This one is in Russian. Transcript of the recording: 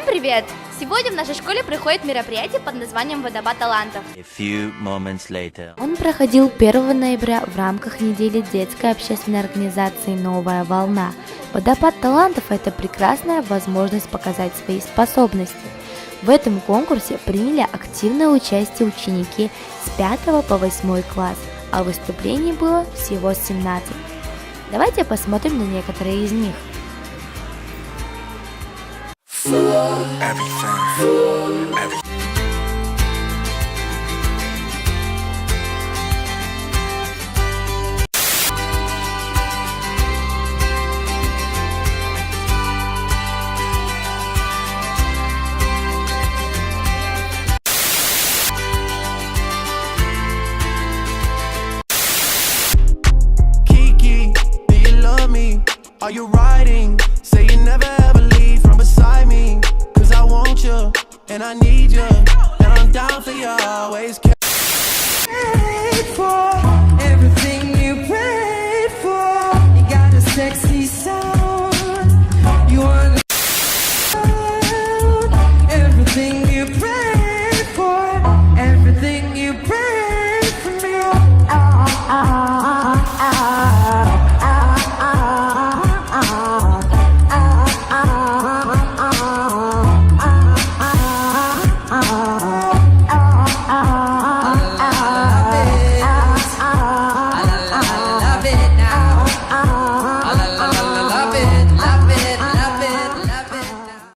привет! Сегодня в нашей школе проходит мероприятие под названием «Водопад талантов». Он проходил 1 ноября в рамках недели детской общественной организации «Новая волна». Водопад талантов – это прекрасная возможность показать свои способности. В этом конкурсе приняли активное участие ученики с 5 по 8 класс, а выступлений было всего 17. Давайте посмотрим на некоторые из них. Kiki, do you love me? Are you riding? Say you never ever leave from beside me. Cause I want you, and I need you, and I'm down for you always. Paid for everything you paid for. You got a sex